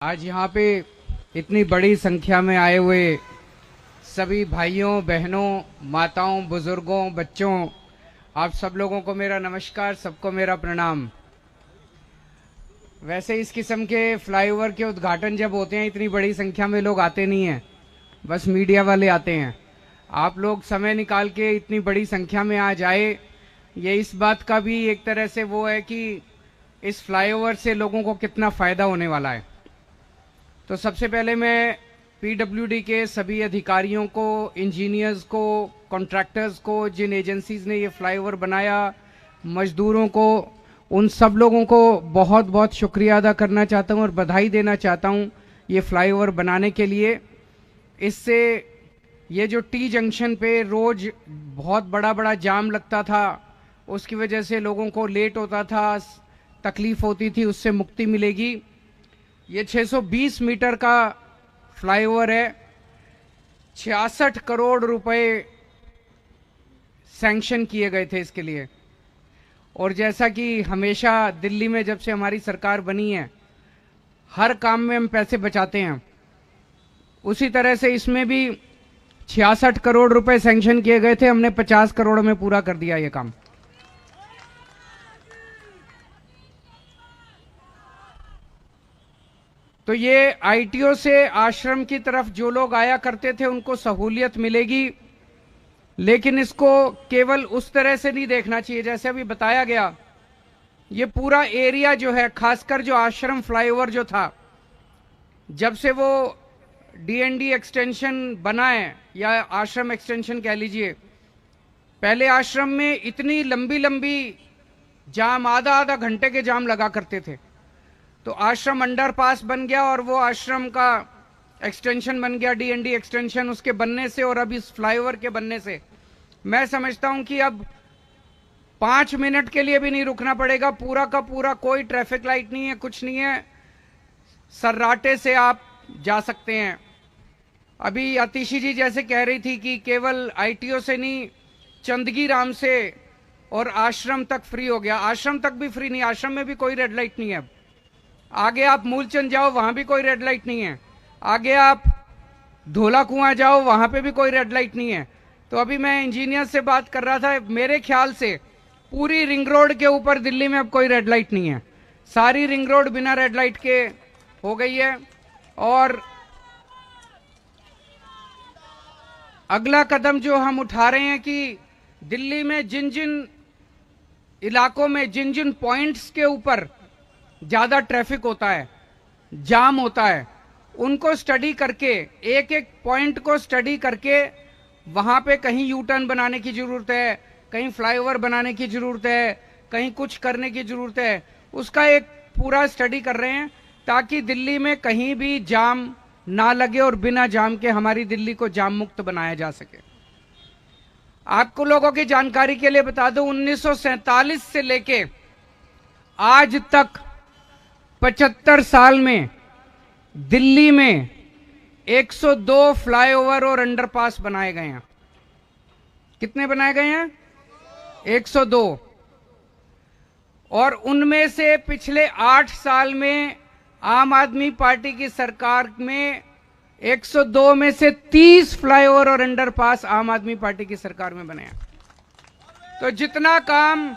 आज यहाँ पे इतनी बड़ी संख्या में आए हुए सभी भाइयों बहनों, माताओं, बुजुर्गों, बच्चों, आप सब लोगों को मेरा नमस्कार, सबको मेरा प्रणाम। वैसे इस किस्म के फ्लाईओवर के उद्घाटन जब होते हैं इतनी बड़ी संख्या में लोग आते नहीं हैं, बस मीडिया वाले आते हैं। आप लोग समय निकाल के इतनी बड़ी संख्या में आज आए, ये इस बात का भी एक तरह से वो है कि इस फ्लाईओवर से लोगों को कितना फ़ायदा होने वाला है। तो सबसे पहले मैं पीडब्ल्यूडी के सभी अधिकारियों को, इंजीनियर्स को, कॉन्ट्रैक्टर्स को, जिन एजेंसीज ने ये फ्लाईओवर बनाया, मजदूरों को, उन सब लोगों को बहुत बहुत शुक्रिया अदा करना चाहता हूँ और बधाई देना चाहता हूँ ये फ्लाईओवर बनाने के लिए। इससे ये जो टी जंक्शन पे रोज बहुत बड़ा बड़ा जाम लगता था, उसकी वजह से लोगों को लेट होता था, तकलीफ होती थी, उससे मुक्ति मिलेगी। ये 620 मीटर का फ्लाईओवर है। 66 करोड़ रुपए सैंक्शन किए गए थे इसके लिए। और जैसा कि हमेशा दिल्ली में जब से हमारी सरकार बनी है, हर काम में हम पैसे बचाते हैं, उसी तरह से इसमें भी 66 करोड़ रुपए सैंक्शन किए गए थे। हमने 50 करोड़ में पूरा कर दिया ये काम। तो ये आईटीओ से आश्रम की तरफ जो लोग आया करते थे उनको सहूलियत मिलेगी, लेकिन इसको केवल उस तरह से नहीं देखना चाहिए जैसे अभी बताया गया। ये पूरा एरिया जो है, खासकर जो आश्रम फ्लाईओवर जो था, जब से वो डीएनडी एक्सटेंशन बना है या आश्रम एक्सटेंशन कह लीजिए, पहले आश्रम में इतनी लंबी लंबी जाम, आधा आधा घंटे के जाम लगा करते थे। तो आश्रम अंडरपास बन गया और वो आश्रम का एक्सटेंशन बन गया, डीएनडी एक्सटेंशन। उसके बनने से और अब इस फ्लाईओवर के बनने से मैं समझता हूं कि अब 5 मिनट के लिए भी नहीं रुकना पड़ेगा। पूरा का पूरा कोई ट्रैफिक लाइट नहीं है, कुछ नहीं है, सर्राटे से आप जा सकते हैं। अभी आतिशी जी जैसे कह रही थी कि केवल आईटीओ से नहीं, चंदगी राम से और आश्रम तक फ्री हो गया। आश्रम तक भी फ्री नहीं, आश्रम में भी कोई रेड लाइट नहीं है। आगे आप मूलचंद जाओ, वहां भी कोई रेड लाइट नहीं है। आगे आप धोला कुआं जाओ, वहां पे भी कोई रेड लाइट नहीं है। तो अभी मैं इंजीनियर से बात कर रहा था, मेरे ख्याल से पूरी रिंग रोड के ऊपर दिल्ली में अब कोई रेड लाइट नहीं है। सारी रिंग रोड बिना रेड लाइट के हो गई है। और अगला कदम जो हम उठा रहे हैं कि दिल्ली में जिन जिन इलाकों में, जिन जिन पॉइंट्स के ऊपर ज्यादा ट्रैफिक होता है, जाम होता है, उनको स्टडी करके, एक एक पॉइंट को स्टडी करके वहां पे कहीं यू टर्न बनाने की जरूरत है, कहीं फ्लाईओवर बनाने की जरूरत है, कहीं कुछ करने की जरूरत है, उसका एक पूरा स्टडी कर रहे हैं ताकि दिल्ली में कहीं भी जाम ना लगे और बिना जाम के हमारी दिल्ली को जाम मुक्त बनाया जा सके। आपको लोगों की जानकारी के लिए बता दूं, 1947 से लेके आज तक 75 साल में दिल्ली में 102 फ्लाईओवर और अंडरपास बनाए गए हैं। कितने बनाए गए हैं? 102। और उनमें से पिछले 8 साल में आम आदमी पार्टी की सरकार में 102 में से 30 फ्लाईओवर और अंडरपास आम आदमी पार्टी की सरकार में बने हैं। तो जितना काम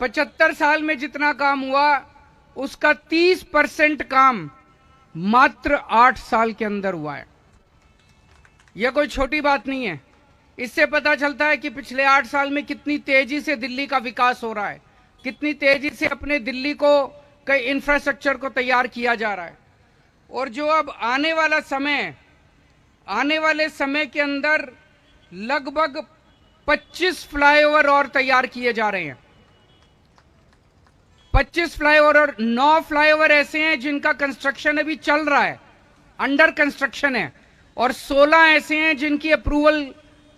75 साल में जितना काम हुआ, उसका 30% काम मात्र 8 साल के अंदर हुआ है। यह कोई छोटी बात नहीं है। इससे पता चलता है कि पिछले 8 साल में कितनी तेजी से दिल्ली का विकास हो रहा है, कितनी तेजी से अपने दिल्ली को, कई इंफ्रास्ट्रक्चर को तैयार किया जा रहा है। और जो अब आने वाला समय, आने वाले समय के अंदर लगभग 25 फ्लाईओवर और तैयार किए जा रहे हैं। 25 फ्लाईओवर और 9 फ्लाईओवर ऐसे हैं जिनका कंस्ट्रक्शन अभी चल रहा है, अंडर कंस्ट्रक्शन है, और 16 ऐसे हैं जिनकी अप्रूवल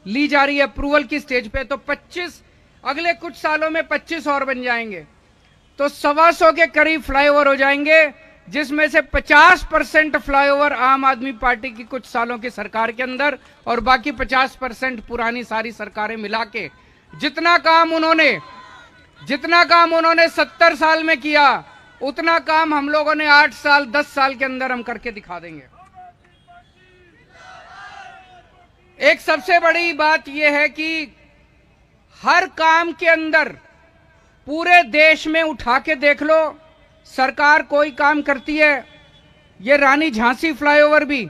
ली जा रही है, अप्रूवल की स्टेज पे। तो 25 अगले कुछ सालों में 25 और बन जाएंगे, तो 125 के करीब फ्लाईओवर हो जाएंगे, जिसमें से 50% फ्लाईओवर आम आदमी पार्टी की कुछ सालों की सरकार के अंदर, और बाकी 50% पुरानी सारी सरकारें मिला के जितना काम उन्होंने 70 साल में किया, उतना काम हम लोगों ने 8 साल 10 साल के अंदर हम करके दिखा देंगे। एक सबसे बड़ी बात यह है कि हर काम के अंदर पूरे देश में उठा के देख लो, सरकार कोई काम करती है। ये रानी झांसी फ्लाईओवर भी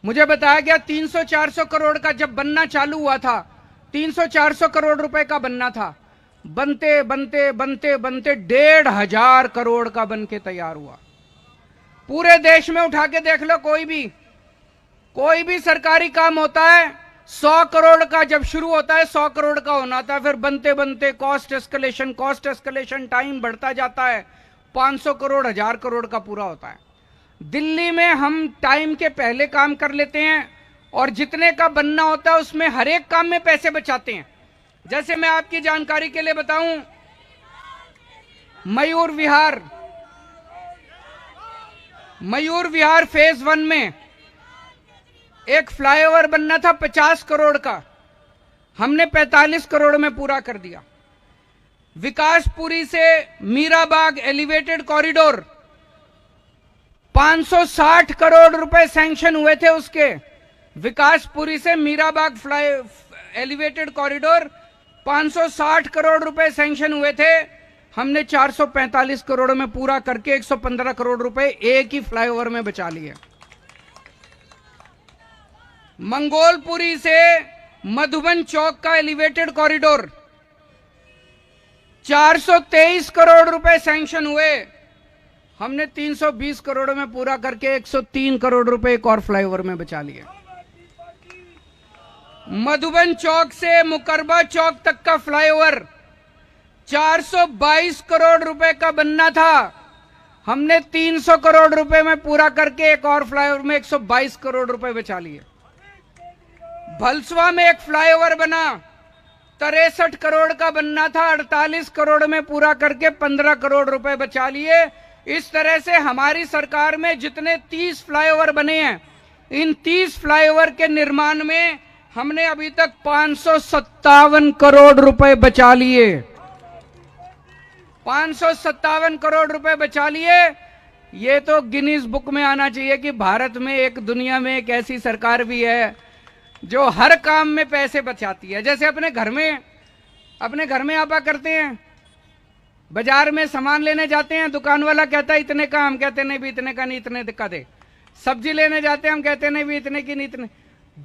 मुझे बताया गया 300-400 करोड़ का जब बनना चालू हुआ था, 300-400 करोड़ रुपए का बनना था, बनते बनते बनते बनते 1,500 करोड़ का बन के तैयार हुआ। पूरे देश में उठा के देख लो, कोई भी सरकारी काम होता है 100 करोड़ का जब शुरू होता है 100 करोड़ का होना था, फिर बनते बनते कॉस्ट एस्केलेशन टाइम बढ़ता जाता है, 500 करोड़ 1000 करोड़ का पूरा होता है। दिल्ली में हम टाइम के पहले काम कर लेते हैं और जितने का बनना होता है उसमें हर एक काम में पैसे बचाते हैं। जैसे मैं आपकी जानकारी के लिए बताऊं, मयूर विहार फेज 1 में एक फ्लाईओवर बनना था 50 करोड़ का, हमने 45 करोड़ में पूरा कर दिया। विकासपुरी से मीराबाग एलिवेटेड कॉरिडोर 560 करोड़ रुपए सैंक्शन हुए थे उसके। विकासपुरी से मीराबाग एलिवेटेड कॉरिडोर 560 करोड़ रुपए सैंक्शन हुए थे, हमने 445 करोड़ में पूरा करके 115 करोड़ रुपए एक ही फ्लाईओवर में बचा लिए। मंगोलपुरी से मधुबन चौक का एलिवेटेड कॉरिडोर 423 करोड़ रुपए सैंक्शन हुए, हमने 320 करोड़ में पूरा करके 103 करोड़ रुपए एक और फ्लाईओवर में बचा लिए। मधुबन चौक से मुकरबा चौक तक का फ्लाईओवर 422 करोड़ रुपए का बनना था, हमने 300 करोड़ रुपए में पूरा करके एक और फ्लाईओवर में 122 करोड़ रुपए बचा लिए। भलसवा में एक फ्लाईओवर बना, 63 करोड़ का बनना था, 48 करोड़ में पूरा करके 15 करोड़ रुपए बचा लिए। इस तरह से हमारी सरकार में जितने 30 फ्लाईओवर बने हैं, इन 30 फ्लाईओवर के निर्माण में हमने अभी तक 557 करोड़ रुपए बचा लिए। 557 करोड़ रुपए बचा लिए। ये तो गिनीज बुक में आना चाहिए कि भारत में एक दुनिया में एक ऐसी सरकार भी है जो हर काम में पैसे बचाती है। जैसे अपने घर में आपा करते हैं, बाजार में सामान लेने जाते हैं, दुकान वाला कहता है इतने का, हम कहते नहीं भी इतने का नहीं, इतने का दे। सब्जी लेने जाते हैं, हम कहते नहीं भी इतने की नहीं, इतने।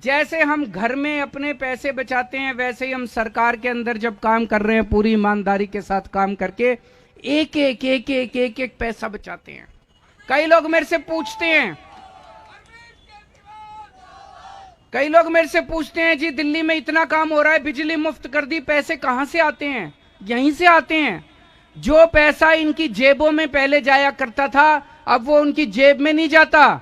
जैसे हम घर में अपने पैसे बचाते हैं, वैसे ही हम सरकार के अंदर जब काम कर रहे हैं पूरी ईमानदारी के साथ काम करके एक एक पैसा बचाते हैं। कई लोग मेरे से पूछते हैं जी दिल्ली में इतना काम हो रहा है, बिजली मुफ्त कर दी, पैसे कहां से आते हैं? यहीं से आते हैं। जो पैसा इनकी जेबों में पहले जाया करता था, अब वो उनकी जेब में नहीं जाता,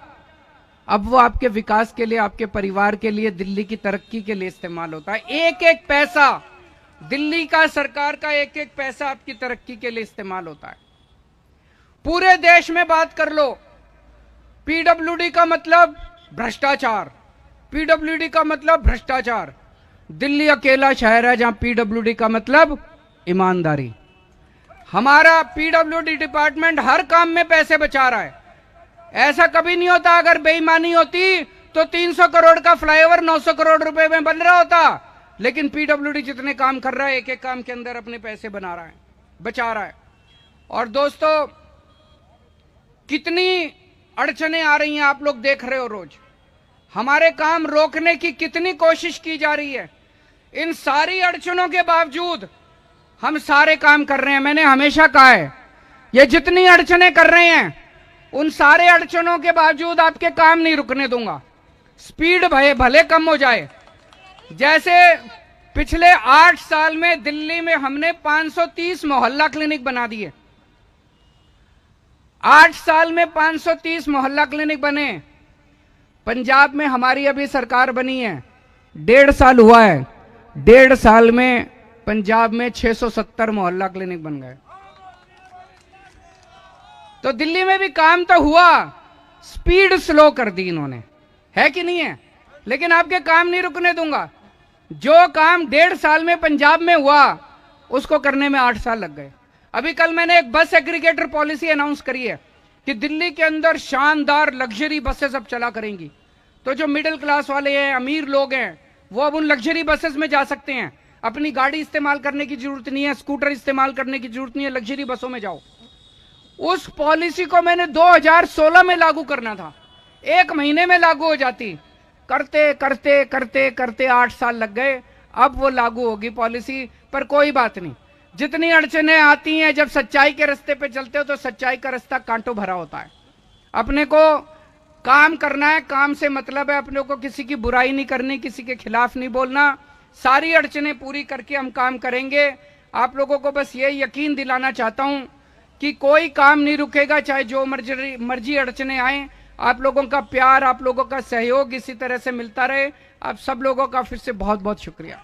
अब वो आपके विकास के लिए, आपके परिवार के लिए, दिल्ली की तरक्की के लिए इस्तेमाल होता है। एक एक पैसा दिल्ली का, सरकार का एक एक पैसा आपकी तरक्की के लिए इस्तेमाल होता है। पूरे देश में बात कर लो, पीडब्ल्यूडी का मतलब भ्रष्टाचार, पीडब्ल्यूडी का मतलब भ्रष्टाचार। दिल्ली अकेला शहर है जहां पीडब्ल्यूडी का मतलब ईमानदारी। हमारा पीडब्ल्यूडी डिपार्टमेंट हर काम में पैसे बचा रहा है। ऐसा कभी नहीं होता, अगर बेईमानी होती तो 300 करोड़ का फ्लाईओवर 900 करोड़ रुपए में बन रहा होता, लेकिन पीडब्ल्यूडी जितने काम कर रहा है, एक एक काम के अंदर अपने पैसे बना रहा है, बचा रहा है। और दोस्तों, कितनी अड़चने आ रही हैं, आप लोग देख रहे हो रोज। हमारे काम रोकने की कितनी कोशिश की जा रही है। इन सारी अड़चनों के बावजूद हम सारे काम कर रहे हैं। मैंने हमेशा कहा है, ये जितनी अड़चनें कर रहे हैं, उन सारे अड़चनों के बावजूद आपके काम नहीं रुकने दूंगा। स्पीड भले कम हो जाए। जैसे पिछले 8 साल में दिल्ली में हमने 530 मोहल्ला क्लिनिक बना दिए। 8 साल में 530 मोहल्ला क्लिनिक बने। पंजाब में हमारी अभी सरकार बनी है, 1.5 साल हुआ है, 1.5 साल में पंजाब में 670 मोहल्ला क्लिनिक बन गए। तो दिल्ली में भी काम तो हुआ, स्पीड स्लो कर दी इन्होंने, है कि नहीं है? लेकिन आपके काम नहीं रुकने दूंगा। जो काम 1.5 साल में पंजाब में हुआ, उसको करने में 8 साल लग गए। अभी कल मैंने एक बस एग्रीगेटर पॉलिसी अनाउंस करी है कि दिल्ली के अंदर शानदार लग्जरी बसेस अब चला करेंगी। तो जो मिडिल क्लास वाले हैं, अमीर लोग हैं, वो अब उन लग्जरी बसेस में जा सकते हैं। अपनी गाड़ी इस्तेमाल करने की जरूरत नहीं है, स्कूटर इस्तेमाल करने की जरूरत नहीं है, लग्जरी बसों में जाओ। उस पॉलिसी को मैंने 2016 में लागू करना था, 1 महीने में लागू हो जाती। करते करते करते करते 8 साल लग गए। अब वो लागू होगी पॉलिसी, पर कोई बात नहीं। जितनी अड़चनें आती हैं, जब सच्चाई के रास्ते पे चलते हो तो सच्चाई का रास्ता कांटों भरा होता है। अपने को काम करना है, काम से मतलब है। अपने को किसी की बुराई नहीं करनी, किसी के खिलाफ नहीं बोलना। सारी अड़चनें पूरी करके हम काम करेंगे। आप लोगों को बस ये यकीन दिलाना चाहता हूं कि कोई काम नहीं रुकेगा, चाहे जो मर्जी अड़चनें आए। आप लोगों का प्यार, आप लोगों का सहयोग इसी तरह से मिलता रहे। आप सब लोगों का फिर से बहुत बहुत शुक्रिया।